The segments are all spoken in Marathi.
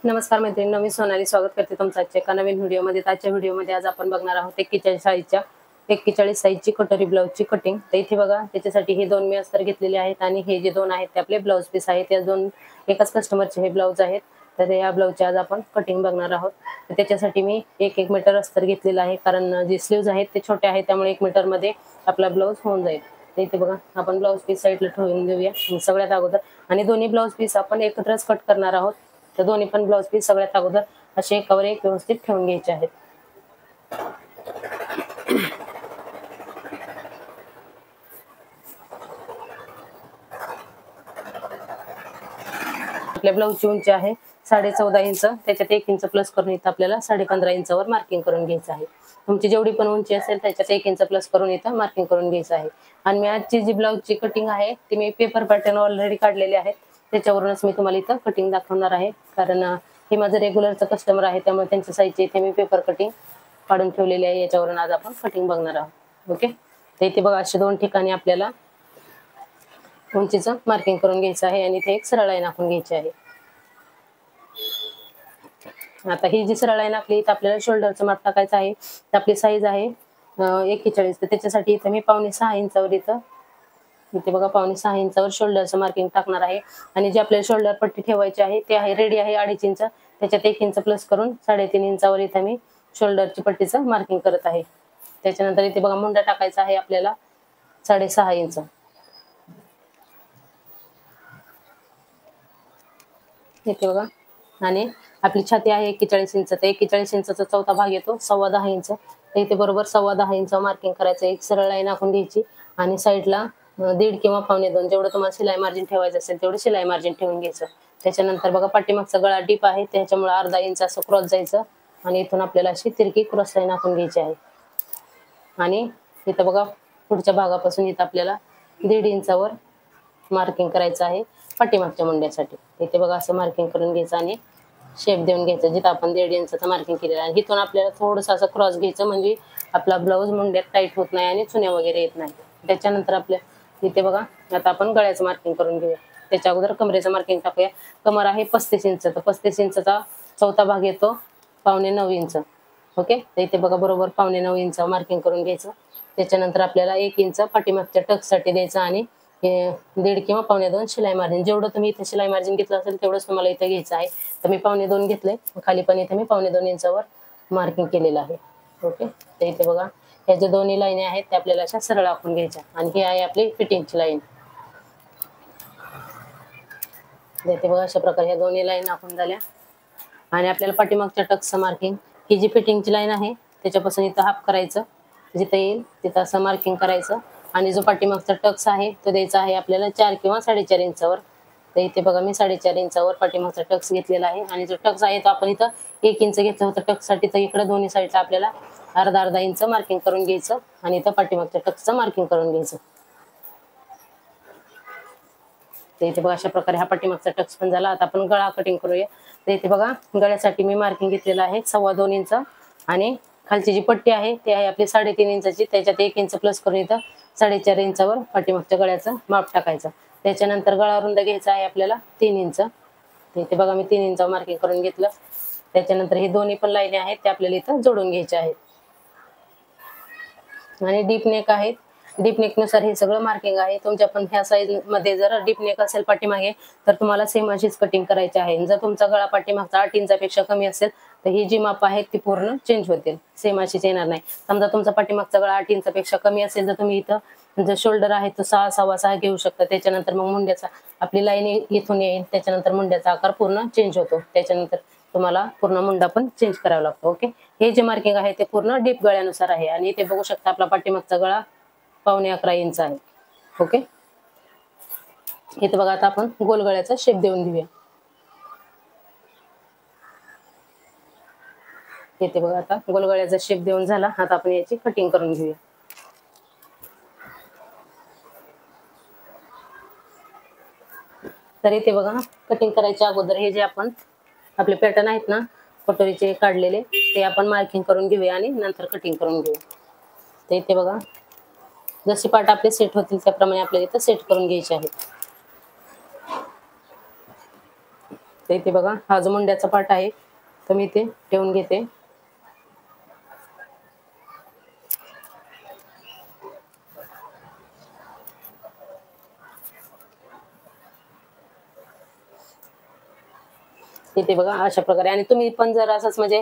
नमस्कार मैत्रिणी, मी सोनाली स्वागत करते तुमचं आजच्या एका नवीन व्हिडिओमध्ये। आजच्या व्हिडिओमध्ये आज आपण बघणार आहोत 41 साईजची कटोरी ब्लाउजची कटिंग। तर इथे बघा, त्याच्यासाठी हे दोन मी अस्तर घेतलेले आहेत आणि हे जे दोन आहेत ते आपले ब्लाउज पीस आहेत। या दोन एकाच कस्टमरचे हे ब्लाउज आहेत। तर या ब्लाउजची आज आपण कटिंग बघणार आहोत। तर त्याच्यासाठी मी 1 मीटर अस्तर घेतलेला आहे, कारण जे स्लीव्ज आहेत ते छोटे आहेत, त्यामुळे 1 मीटर मध्ये आपला ब्लाउज होऊन जाईल। तर इथे बघा, आपण ब्लाउज पीस साईडला ठेवून देऊया सगळ्यात अगोदर। आणि दोन्ही ब्लाउज पीस आपण एकत्रच कट करणार आहोत। तर दोन्ही पण ब्लाउज पीस सगळ्यात अगोदर असे एकावर एक व्यवस्थित ठेवून घ्यायचे आहेत। आपल्या ब्लाउजची उंची आहे 14.5 इंच, त्याच्यात 1 इंच प्लस करून इथं आपल्याला 15.5 इंचावर मार्किंग करून घ्यायचं आहे। तुमची जेवढी पण उंची असेल त्याच्यात 1 इंच प्लस करून इथं मार्किंग करून घ्यायचं आहे। आणि मी आजची जी ब्लाउजची कटिंग आहे ती मी पेपर पॅटर्न ऑलरेडी काढलेले आहेत, त्याच्यावरूनच मी तुम्हाला इथं कटिंग दाखवणार आहे। कारण हे माझं रेग्युलरचं कस्टमर आहे, त्यामुळे त्यांच्या साईजचे इथे मी पेपर कटिंग काढून ठेवलेली आहे। याच्यावरून आज आपण कटिंग बघणार आहोत। ओके, तर इथे बघा, अशा दोन ठिकाणी आपल्याला उंचीचं मार्किंग करून घ्यायचं आहे आणि इथे एक सरळ लाईन आखून घ्यायची आहे। आता ही जी सरळ लाईन आखली तर आपल्याला शोल्डरचं माप टाकायचं आहे। तर आपली साईज आहे 41, तर त्याच्यासाठी इथे मी 5.5 इंचावर इथे बघा 5.5 इंचावर शोल्डरचं मार्किंग टाकणार आहे। आणि जे आपल्याला शोल्डर पट्टी ठेवायची आहे ते आहे रेडी आहे 2.5 इंच, त्याच्यात 1 इंच प्लस करून 3.5 इंचावर इथे मी शोल्डरची पट्टीचं मार्किंग करत आहे। त्याच्यानंतर इथे बघा, मुंडा टाकायचा आहे आपल्याला 6.5 इंच। इथे बघा, आणि आपली छाती आहे 41 इंच, तर 41 इंचचा चौथा भाग येतो 10.25 इंच। तर इथे बरोबर 10.25 इंच मार्किंग करायचं। एक सरळ लाईन आखून घ्यायची आणि साईडला 1.5 किंवा 2.25 जेवढं तुम्हाला शिलाई मार्जिन ठेवायचं असेल तेवढं शिलाई मार्जिन ठेवून घ्यायचं। त्याच्यानंतर बघा, पाठीमागचा गळा डीप आहे त्याच्यामुळे अर्धा इंच असं क्रॉस जायचं आणि इथून आपल्याला अशी तिरकी क्रॉस लाईन आखून घ्यायची आहे। आणि इथं बघा, पुढच्या भागापासून इथं आपल्याला 1.5 इंचावर मार्किंग करायचं आहे पाठीमागच्या मुंड्यासाठी। इथे बघा, असं मार्किंग करून घ्यायचं आणि शेप देऊन घ्यायचं जिथं आपण 1.5 इंचाचं मार्किंग केलेलं आहे। इथून आपल्याला थोडंसं असं क्रॉस घ्यायचं, म्हणजे आपला ब्लाऊज मुंड्यात टाईट होत नाही आणि चुन्या वगैरे येत नाही। त्याच्यानंतर आपल्या इथे बघा, आता आपण गळ्याचं मार्किंग करून घेऊया। त्याच्या अगोदर कमरेचं मार्किंग टाकूया। कमर आहे 35 इंच, तर 35 इंचचा चौथा भाग येतो 9.25 इंच। ओके, तर इथे बघा, बरोबर 9.25 इंच मार्किंग करून घ्यायचं। त्याच्यानंतर आपल्याला 1 इंच पाठीमागच्या टक्ससाठी द्यायचं आणि 1.5 किंवा 2.25 शिलाई मार्जिन, जेवढं तुम्ही इथे शिलाई मार्जिन घेतलं असेल तेवढंच तुम्हाला इथे घ्यायचं आहे। तर मी 2.25 घेतले, खाली पण इथे मी 2.25 इंचावर मार्किंग केलेलं आहे। ओके, तर इथे बघा, ह्या ज्या दोन्ही लाईनी आहेत त्या आपल्याला अशा सरळ आखून घ्यायच्या आणि ही आहे आपली फिटिंगची लाईन। इथे बघा, अशा प्रकारे ह्या दोन्ही लाईन आखून झाल्या आणि आपल्याला पाठीमागच्या टक्सचं मार्किंग, ही जी फिटिंगची लाईन आहे त्याच्यापासून इथं हाफ करायचं, जिथं येईल तिथं असं मार्किंग करायचं आणि जो पाठीमागचा टक्स आहे तो द्यायचा आहे आपल्याला 4 किंवा 4.5 इंचावर। तर इथे बघा, मी 4.5 इंचावर पाठीमागचा टक्स घेतलेला आहे आणि जो टक्स आहे तो आपण इथं 1 इंच घेतलं होतं टक्ससाठी, तर इकडे दोन्ही साईडला आपल्याला अर्धा इंच मार्किंग करून घ्यायचं आणि इथं पाठीमागच्या टक्सचं मार्किंग करून घ्यायचं। तर इथे बघा, अशा प्रकारे हा पाठीमागचा टक्स पण झाला। आता आपण गळा कटिंग करूया। तर इथे बघा, गळ्यासाठी मी मार्किंग घेतलेलं आहे 2.25 इंच आणि खालची जी पट्टी आहे ती आहे आपली 3.5 इंचाची, त्याच्यात 1 इंच प्लस करून इथं 4.5 इंचावर पाठीमागच्या गळ्याचं माप टाकायचं। त्याच्यानंतर गळा रुंद घ्यायचा आहे आपल्याला 3 इंच। इथे बघा, मी 3 इंचावर मार्किंग करून घेतलं। त्याच्यानंतर हे दोन्ही पण लाईनी आहेत ते आपल्याला इथं जोडून घ्यायचे आहेत आणि डीप नेक आहेत। डीप नेक नुसार हे सगळं मार्किंग आहे। तुमच्या पण ह्या साईज मध्ये जर डीप नेक असेल पाठीमागे तर तुम्हाला सेम अशीच कटिंग करायची आहे। जर तुमचा गळा पाठीमागचा 8 इंचापेक्षा कमी असेल तर ही जी माप आहेत ती पूर्ण चेंज होतील, सेम अशीच येणार नाही। समजा तुमचा पाठीमागचा गळा 8 इंचापेक्षा कमी असेल तर तुम्ही इथं जो शोल्डर आहे तो 6, 6.25 घेऊ शकता। त्याच्यानंतर मग मुंड्याचा आपली लाईन इथून येईल, त्याच्यानंतर मुंड्याचा आकार पूर्ण चेंज होतो, त्याच्यानंतर तुम्हाला पूर्ण मुंडा पण चेंज करावा लागतो। ओके, हे जे मार्किंग आहे ते पूर्ण डीप गळ्यानुसार आहे आणि इथे बघू शकता आपला पाठीमागचा गळा 11.25 इंच आहे। ओके, इथे बघा, आता आपण गोल गळ्याचा शेप देऊन घेऊया। इथे बघा, आता गोल गळ्याचा शेप देऊन झाला। आता आपण याची कटिंग करून घेऊया। तर इथे बघा, कटिंग करायच्या अगोदर हे जे आपण आपले पॅटर्न आहेत ना कटोरीचे काढलेले, ते आपण मार्किंग करून घेऊया आणि नंतर कटिंग करून घेऊया। तर इथे बघा, जसे पार्ट आपले सेट होतील त्याप्रमाणे आपल्याला इथं सेट करून घ्यायचे आहेत। तर इथे बघा हा जो मुंड्याचा पार्ट आहे तो मी इथे ठेवून घेते. इथे बघा अशा प्रकारे. आणि तुम्ही पण जर असंच म्हणजे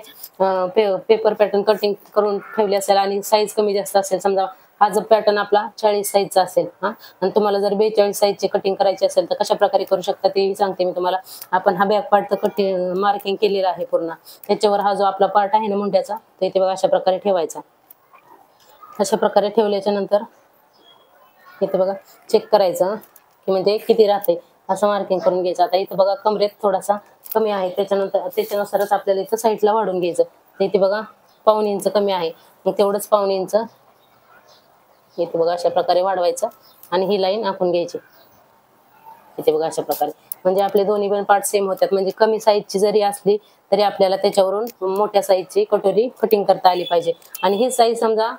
पेपर पॅटर्न कटिंग करून ठेवले असेल आणि साईज कमी जास्त असेल, समजा हा जर पॅटर्न आपला 40 साईजचा असेल आणि तुम्हाला जर 42 साईजची कटिंग करायची असेल तर कशा प्रकारे करू शकता ते सांगते मी तुम्हाला. आपण हा बॅक पार्ट कटिंग मार्किंग केलेला आहे पूर्ण, त्याच्यावर हा जो आपला पार्ट आहे ना मुंड्याचा, तर इथे बघा अशा प्रकारे ठेवायचा. अशा प्रकारे ठेवल्याच्या नंतर इथे बघा चेक करायचं की म्हणजे किती राहते, असं मार्किंग करून घ्यायचं. आता इथे बघा कमरेत थोडासा कमी आहे, त्याच्यानुसारच आपल्याला इथं साईडला वाढून घ्यायचं. तर इथे बघा 1/4 इंच कमी आहे, मग तेवढंच 1/4 इंच इथे बघा अशा प्रकारे वाढवायचं आणि ही लाईन आखून घ्यायची. इथे बघा अशा प्रकारे, म्हणजे आपले दोन्ही पण पार्ट सेम होतात. म्हणजे कमी साईजची जरी असली तरी आपल्याला त्याच्यावरून मोठ्या साईजची कटोरी कटिंग करता आली पाहिजे. आणि ही साईज समजा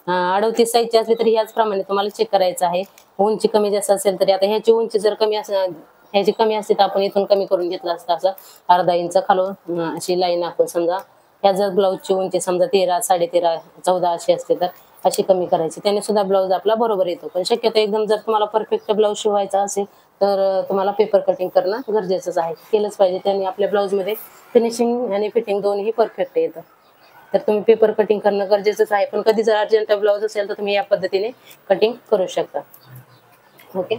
38 साईजची असली तरी ह्याचप्रमाणे तुम्हाला चेक करायचं आहे. उंची कमी जास्त असेल तरी, आता ह्याची उंची जर कमी असेल, ह्याची कमी असते तर आपण इथून कमी करून घेतलं असतं, असं अर्धा इंच खालून अशी लाईन आखून. समजा ह्या जर ब्लाऊजची उंची समजा 13, 13.5, 14 अशी असते तर अशी कमी करायची, त्याने सुद्धा ब्लाऊज आपला बरोबर येतो. पण शक्यतो एकदम जर तुम्हाला परफेक्ट ब्लाऊज शिवायचा असेल तर तुम्हाला पेपर कटिंग करणं गरजेचंच आहे, केलंच पाहिजे. त्याने आपल्या ब्लाऊजमध्ये फिनिशिंग आणि फिटिंग दोन्ही परफेक्ट येतं. तर तुम्ही पेपर कटिंग करणं गरजेचंच आहे. पण कधी जर अर्जंट ब्लाऊज असेल तर तुम्ही या पद्धतीने कटिंग करू शकता. ओके.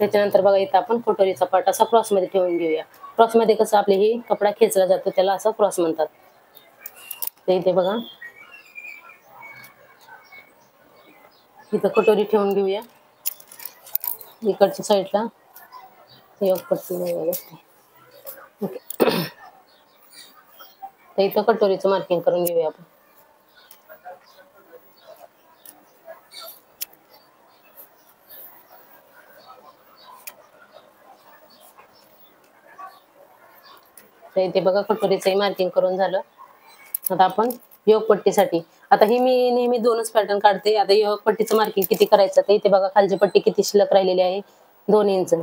त्याच्यानंतर बघा इथं आपण कटोरीचा पार्ट असा क्रॉसमध्ये ठेवून घेऊया. क्रॉसमध्ये कसं आपले ही कपडा खेचला जातो, त्याला असं क्रॉस म्हणतात. तर इथे बघा इथं कटोरी ठेवून घेऊया. इकडच्या साईडला एक पट्टी नाही. ओके. तर इथं कटोरीचं मार्किंग करून घेऊया आपण. तर इथे बघा कटोरीचंही मार्किंग करून झालं. आता आपण योगपट्टीसाठी, आता ही मी नेहमी 2च पॅटर्न काढते. आता योगपट्टीचं मार्किंग किती करायचं, तर इथे बघा खालची पट्टी किती शिल्लक राहिलेली आहे, 2 इंच,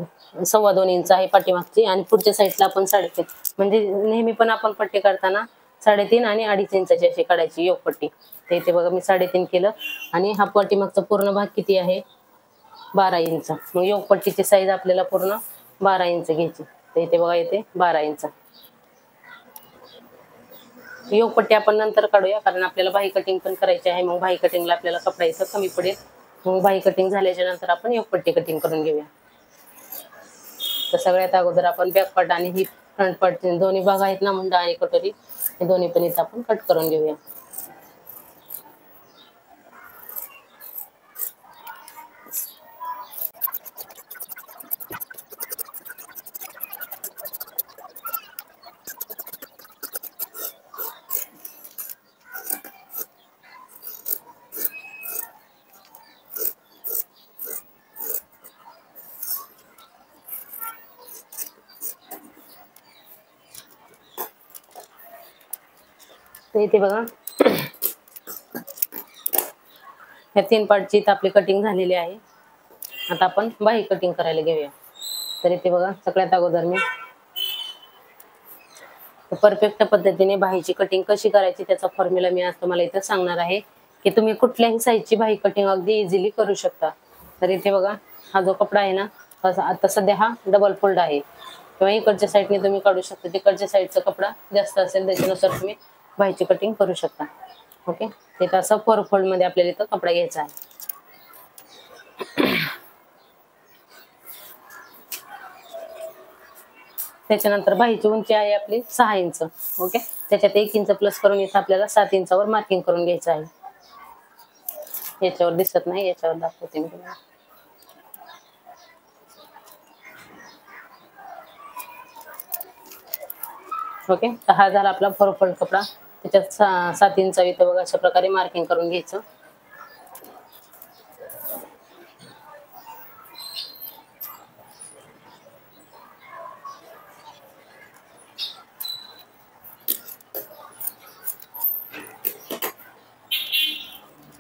2.25 इंच आहे पाठीमागची. आणि पुढच्या साईडला आपण 3.5, म्हणजे नेहमी पण आपण पट्टी काढताना 3.5 आणि 2.5 इंचाची अशी काढायची योगपट्टी. तर इथे बघा मी 3.5 केलं. आणि हा पाठीमागचा पूर्ण भाग किती आहे, 12 इंच. मग योगपट्टीची साईज आपल्याला पूर्ण 12 इंच घ्यायची. तर इथे बघा येते 12 इंच. योगपट्टी आपण नंतर काढूया, कारण आपल्याला बाही कटिंग पण करायची आहे. मग बाही कटिंगला आपल्याला कपडा इथं कमी पडेल. मग बाही कटिंग झाल्याच्या नंतर आपण योगपट्टी कटिंग करून घेऊया. तर सगळ्यात अगोदर आपण बॅक पार्ट आणि ही फ्रंट पार्ट दोन्ही भाग आहेत ना, मुंडा आणि कटोरी, हे दोन्ही पण इथं आपण कट करून घेऊया. तर इथे बघा ह्या 3 पार्टची इथं आपली कटिंग झालेली आहे. आता आपण बाही कटिंग करायला घेऊया. तर इथे बघा सगळ्यात अगोदर मी परफेक्ट पद्धतीने बाहीची कटिंग कशी करायची त्याचा फॉर्म्युला मी आज तुम्हाला इथं सांगणार आहे, की तुम्ही कुठल्याही साईजची बाही कटिंग अगदी इझिली करू शकता. तर इथे बघा हा जो कपडा आहे ना, आता सध्या हा डबल फोल्ड आहे, किंवा इकडच्या साईडने तुम्ही काढू शकता. तिकडच्या साईडचा कपडा जास्त असेल त्याच्यानुसार तुम्ही बाहीची कटिंग करू शकता. ओके. ते असं 4 फोल्ड मध्ये आपल्याला इथं कपडा घ्यायचा आहे. त्याच्यानंतर बाहीची उंची आहे आपली 6 इंच. ओके. त्याच्यात 1 इंच प्लस करून इथं आपल्याला 7 इंचावर मार्किंग करून घ्यायचं आहे. याच्यावर दिसत नाही, याच्यावर दाखवते मी तुम्हाला. ओके. तर हा झाला आपला 4 फोल्ड कपडा. त्याच्यात 7 इंच इथं बघा अशा प्रकारे मार्किंग करून घ्यायचं.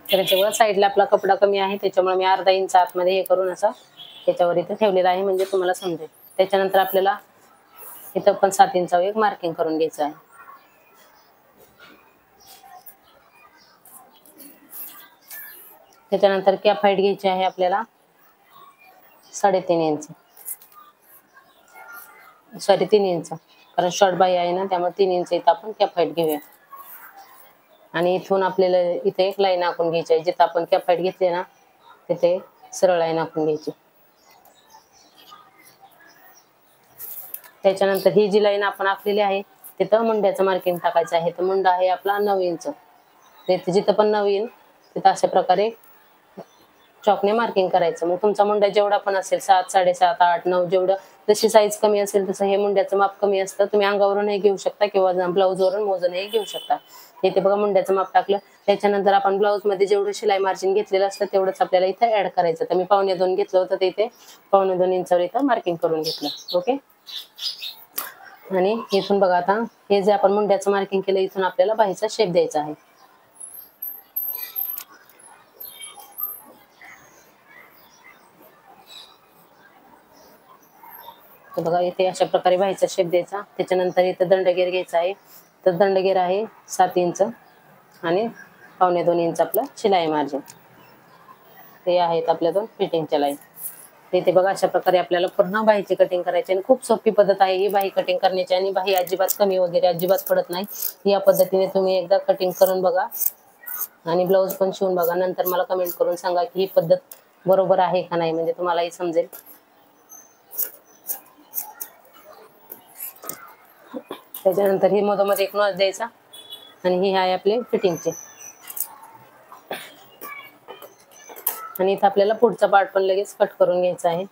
तर त्याच्यावर साईडला आपला कपडा कमी आहे, त्याच्यामुळे मी अर्धा इंच आतमध्ये हे करून असं त्याच्यावर इथे ठेवलेला आहे, म्हणजे तुम्हाला समजेल. त्याच्यानंतर आपल्याला इथं पण 7 इंचावर एक मार्किंग करून घ्यायचं आहे. त्याच्यानंतर कॅप हाईट घ्यायची आहे आपल्याला 3.5 इंच, सॉरी 3 इंच, कारण शॉर्ट बाही आहे ना, त्यामुळे 3 इंच इथं आपण कॅप हाईट घेऊया. आणि इथून आपल्याला इथे एक लाईन आखून घ्यायची आहे. जिथं आपण कॅप हाईट घेतली ना तिथे सरळ लाईन आखून घ्यायची. त्याच्यानंतर ही जी लाईन आपण आखलेली आहे तिथं मुंड्याचं मार्किंग टाकायचं आहे. तर मुंडा आहे आपला 9 इंच. जिथं पण 9 येईल तिथं अशा प्रकारे चॉकने मार्किंग करायचं. मग तुमचा मुंडा जेवढा पण असेल 7, 7.5, 8, 9 जेवढं जशी साईज कमी असेल तसं हे मुंड्याचं माप कमी असतं. तुम्ही अंगावरूनही घेऊ शकता किंवा ब्लाऊजवरून मोजूनही घेऊ शकता. इथे बघा मुंड्याचं माप टाकलं. त्याच्यानंतर आपण ब्लाऊज मध्ये जेवढं शिलाई मार्जिन घेतलेलं असतं तेवढंच आपल्याला इथं ऍड करायचं. तर मी 2.25 घेतलं होतं, तर इथे 2.25 इंचावर इथं मार्किंग करून घेतलं. ओके. आणि इथून बघा आता हे जे आपण मुंड्याचं मार्किंग केलं इथून आपल्याला बाहीचा शेप द्यायचा आहे. तर बघा इथे अशा प्रकारे बाहीचा शेप द्यायचा. त्याच्यानंतर इथं दंडगेर घ्यायचा आहे. तर दंडगेर आहे 7 इंच आणि 2.25 इंच आपलं शिलाई मार्जिन. ते आहेत आपल्या दोन फिटिंगच्या लाईन. इथे बघा अशा प्रकारे आपल्याला पूर्ण बाहीची कटिंग करायची आणि खूप सोपी पद्धत आहे ही बाही कटिंग करण्याची. आणि बाही अजिबात कमी वगैरे अजिबात पडत नाही. या पद्धतीने तुम्ही एकदा कटिंग करून बघा आणि ब्लाऊज पण शिवून बघा. नंतर मला कमेंट करून सांगा की ही पद्धत बरोबर आहे का नाही, म्हणजे तुम्हालाही समजेल. त्याच्यानंतर ही मधोमध एक नॉच द्यायचा आणि ही आहे आपली फिटिंगची. आणि इथं आपल्याला पुढचा पार्ट पण लगेच कट करून घ्यायचा आहे.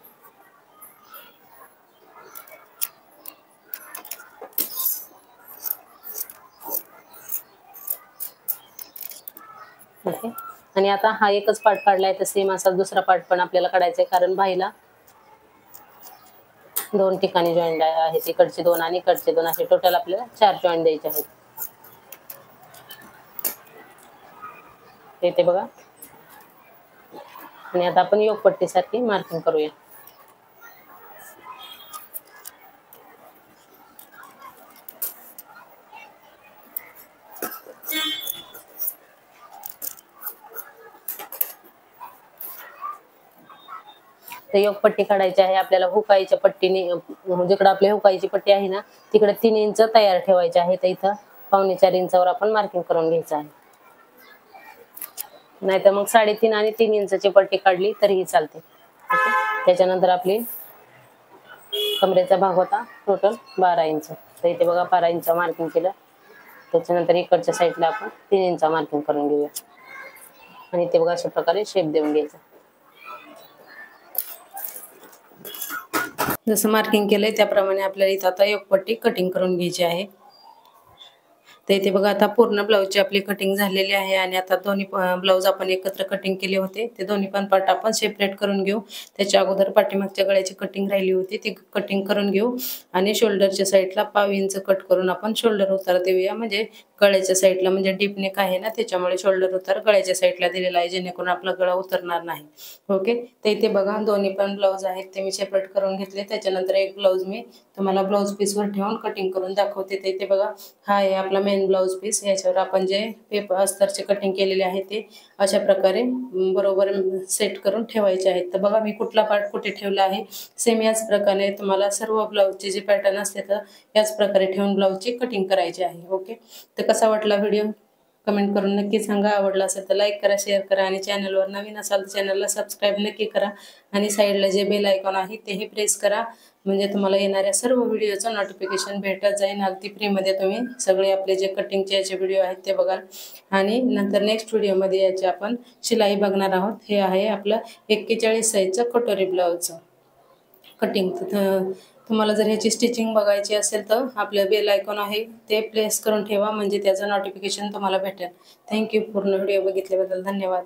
ओके. आणि आता हा एकच पार्ट काढलाय तर सेम असा दुसरा पार्ट पण आपल्याला काढायचा आहे, कारण बाहीला 2 ठिकाणी जॉईंट आहेत. इकडचे 2 आणि इकडचे 2 असे टोटल आपल्याला 4 जॉईंट द्यायचे आहेत. इथे बघा. आणि आता आपण योगपट्टी सारखी मार्किंग करूया. तर योगपट्टी काढायची आहे आपल्याला. हुकाईच्या पट्टीने जिकडे आपली हुकाईची पट्टी आहे ना तिकडे 3 इंच तयार ठेवायचे आहे. तर इथं 4.25 इंचावर आपण मार्किंग करून घ्यायचं आहे. नाहीतर मग 3.5 आणि 3 इंचची पट्टी काढली तरीही चालते. त्याच्यानंतर आपली कमरेचा भाग होता टोटल 12 इंच. तर इथे बघा 12 इंच मार्किंग केलं. त्याच्यानंतर इकडच्या साईडला आपण 3 इंच मार्किंग करून घेऊया. आणि इथे बघा अशा प्रकारे शेप देऊन घ्यायचा. जसं मार्किंग केलंय त्याप्रमाणे आपल्याला इथं आता योगपट्टी कटिंग करून घ्यायची आहे. तर इथे बघा आता पूर्ण ब्लाऊजची आपली कटिंग झालेली आहे. आणि आता दोन्ही ब्लाऊज आपण एकत्र कटिंग केले होते ते दोन्ही पण पार्ट आपण सेपरेट करून घेऊ. त्याच्या अगोदर पाठीमागच्या गळ्याची कटिंग राहिली होती ती कटिंग करून घेऊ. आणि शोल्डरच्या साईडला 1/2 इंच कट करून आपण शोल्डर उतार देऊया. म्हणजे गळ्याच्या साईडला, म्हणजे डीप नेक आहे ना त्याच्यामुळे शोल्डर उतार गळ्याच्या साईडला दिलेला आहे, जेणेकरून आपला गळा उतरणार नाही. ओके. तर इथे बघा दोन्ही पण ब्लाऊज आहेत ते मी सेपरेट करून घेतले. त्याच्यानंतर एक ब्लाऊज मी तुम्हाला ब्लाऊज पीसवर ठेवून कटिंग करून दाखवते. तर इथे बघा हा आहे आपला मेन ब्लाऊज पीस. याच्यावर आपण जे पेपर अस्तरचे कटिंग केलेले आहे ते अशा प्रकारे बरोबर सेट करून ठेवायचे आहेत. तर बघा मी कुठला पार्ट कुठे ठेवला आहे. सेम याच प्रकारे तुम्हाला सर्व ब्लाऊजचे जे पॅटर्न असते तर याच प्रकारे ठेवून ब्लाऊजची कटिंग करायची आहे. ओके. तर कसा वाटला व्हिडिओ कमेंट करून नक्की सांगा. आवडला असेल तर लाईक करा, शेअर करा आणि चॅनलवर नवीन असाल तर चॅनलला सबस्क्राईब नक्की करा. आणि साईडला जे बेल आयकॉन आहे तेही प्रेस करा, म्हणजे तुम्हाला येणाऱ्या सर्व व्हिडिओचं नोटिफिकेशन भेटत जाईल. अगदी फ्रीमध्ये तुम्ही सगळे आपले जे कटिंगचे याचे व्हिडिओ आहेत ते बघाल. आणि नंतर नेक्स्ट व्हिडिओमध्ये याचे आपण शिलाई बघणार आहोत. हे आहे आपलं 41 साईजचं कटोरी ब्लाऊजचं कटिंग. तुम्हाला जर ह्याची स्टिचिंग बघायची असेल तर आपलं बेल आयकॉन आहे ते प्रेस करून ठेवा, म्हणजे त्याचं नोटिफिकेशन तुम्हाला भेटेल. थँक्यू. पूर्ण व्हिडिओ बघितल्याबद्दल धन्यवाद.